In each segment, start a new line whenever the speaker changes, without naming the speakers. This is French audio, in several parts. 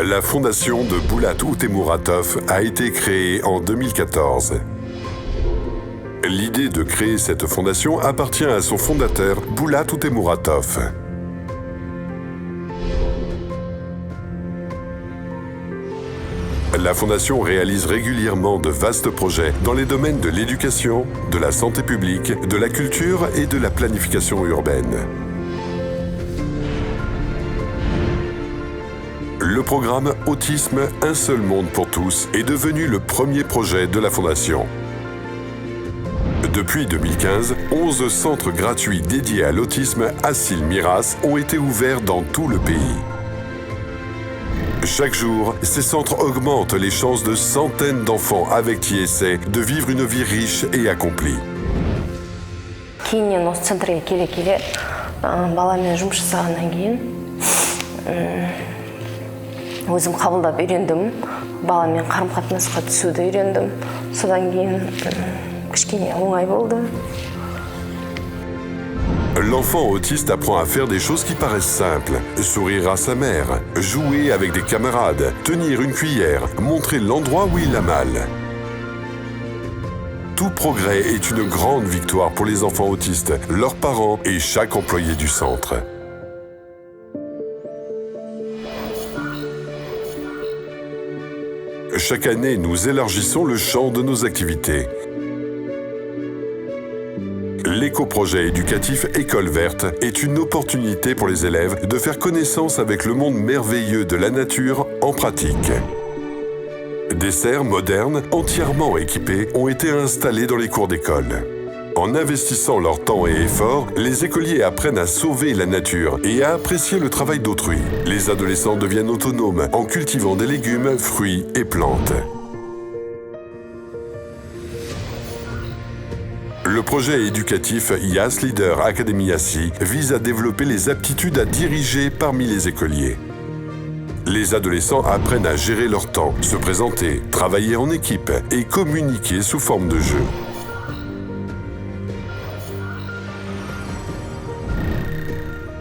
La fondation de Boulat Outemouratoff a été créée en 2014. L'idée de créer cette fondation appartient à son fondateur, Boulat Outemouratoff. La fondation réalise régulièrement de vastes projets dans les domaines de l'éducation, de la santé publique, de la culture et de la planification urbaine. Le programme Autisme, un seul monde pour tous est devenu le premier projet de la Fondation. Depuis 2015, 11 centres gratuits dédiés à l'autisme Assil Miras ont été ouverts dans tout le pays. Chaque jour, ces centres augmentent les chances de centaines d'enfants avec TSA de vivre une vie riche et accomplie.
Кейіннен осы центрге келе-келе баламен жұмыс жасағаннан кейін өзім қабылдап үйрендім. Баламен қарым-қатынасқа түсуді үйрендім. Содан кейін кішкене оңай болды.
L'enfant autiste apprend à faire des choses qui paraissent simples. Sourire à sa mère, jouer avec des camarades, tenir une cuillère, montrer l'endroit où il a mal. Tout progrès est une grande victoire pour les enfants autistes, leurs parents et chaque employé du centre. Chaque année, nous élargissons le champ de nos activités. L'éco-projet éducatif École verte est une opportunité pour les élèves de faire connaissance avec le monde merveilleux de la nature en pratique. Des serres modernes, entièrement équipées, ont été installées dans les cours d'école. En investissant leur temps et efforts, les écoliers apprennent à sauver la nature et à apprécier le travail d'autrui. Les adolescents deviennent autonomes en cultivant des légumes, fruits et plantes. Le projet éducatif YAS Leader Academy Assi vise à développer les aptitudes à diriger parmi les écoliers. Les adolescents apprennent à gérer leur temps, se présenter, travailler en équipe et communiquer sous forme de jeu.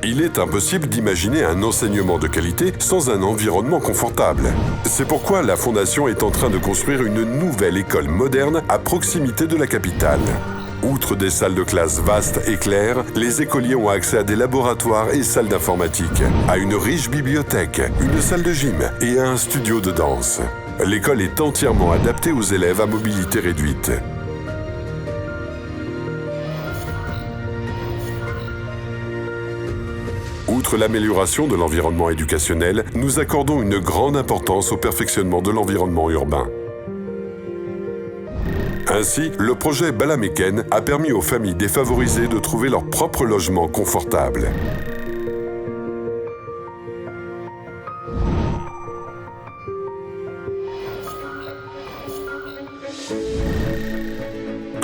Il est impossible d'imaginer un enseignement de qualité sans un environnement confortable. C'est pourquoi la Fondation est en train de construire une nouvelle école moderne à proximité de la capitale. Outre des salles de classe vastes et claires, les écoliers ont accès à des laboratoires et salles d'informatique, à une riche bibliothèque, une salle de gym et à un studio de danse. L'école est entièrement adaptée aux élèves à mobilité réduite. Outre l'amélioration de l'environnement éducationnel, nous accordons une grande importance au perfectionnement de l'environnement urbain. Ainsi, le projet Balameken a permis aux familles défavorisées de trouver leur propre logement confortable.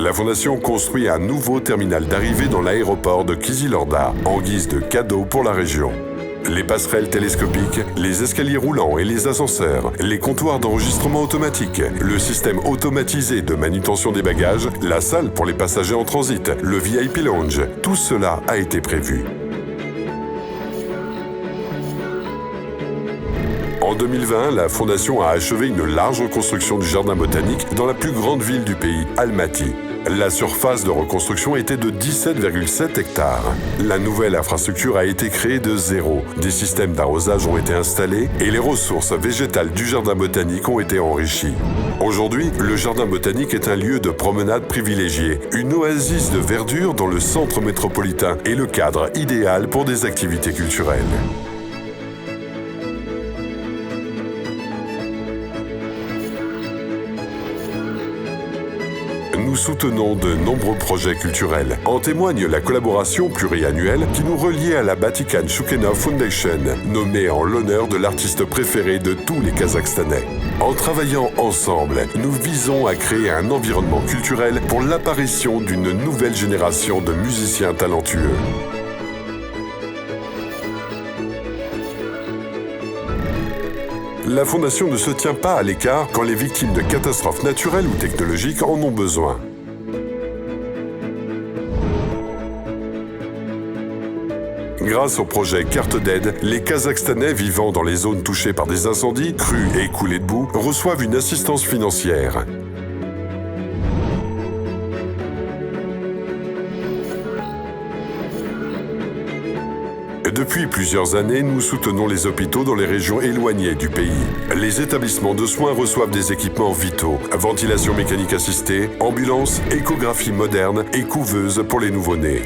La Fondation construit un nouveau terminal d'arrivée dans l'aéroport de Kizilorda en guise de cadeau pour la région. Les passerelles télescopiques, les escaliers roulants et les ascenseurs, les comptoirs d'enregistrement automatique, le système automatisé de manutention des bagages, la salle pour les passagers en transit, le VIP Lounge, tout cela a été prévu. En 2020, la Fondation a achevé une large reconstruction du jardin botanique dans la plus grande ville du pays, Almaty. La surface de reconstruction était de 17,7 hectares. La nouvelle infrastructure a été créée de zéro. Des systèmes d'arrosage ont été installés et les ressources végétales du jardin botanique ont été enrichies. Aujourd'hui, le jardin botanique est un lieu de promenade privilégié, une oasis de verdure dans le centre métropolitain et le cadre idéal pour des activités culturelles. Nous soutenons de nombreux projets culturels. En témoigne la collaboration pluriannuelle qui nous reliait à la Batikan Shukhenov Foundation, nommée en l'honneur de l'artiste préféré de tous les Kazakhstanais. En travaillant ensemble, nous visons à créer un environnement culturel pour l'apparition d'une nouvelle génération de musiciens talentueux. La Fondation ne se tient pas à l'écart quand les victimes de catastrophes naturelles ou technologiques en ont besoin. Grâce au projet Carte d'aide, les Kazakhstanais vivant dans les zones touchées par des incendies, crues et coulées de boue reçoivent une assistance financière. Depuis plusieurs années, nous soutenons les hôpitaux dans les régions éloignées du pays. Les établissements de soins reçoivent des équipements vitaux, ventilation mécanique assistée, ambulance, échographie moderne et couveuse pour les nouveau-nés.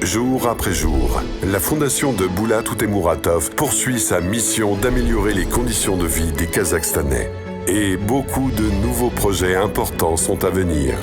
Jour après jour, la fondation de Boulat Toutemuratov poursuit sa mission d'améliorer les conditions de vie des Kazakhstanais. Et beaucoup de nouveaux projets importants sont à venir.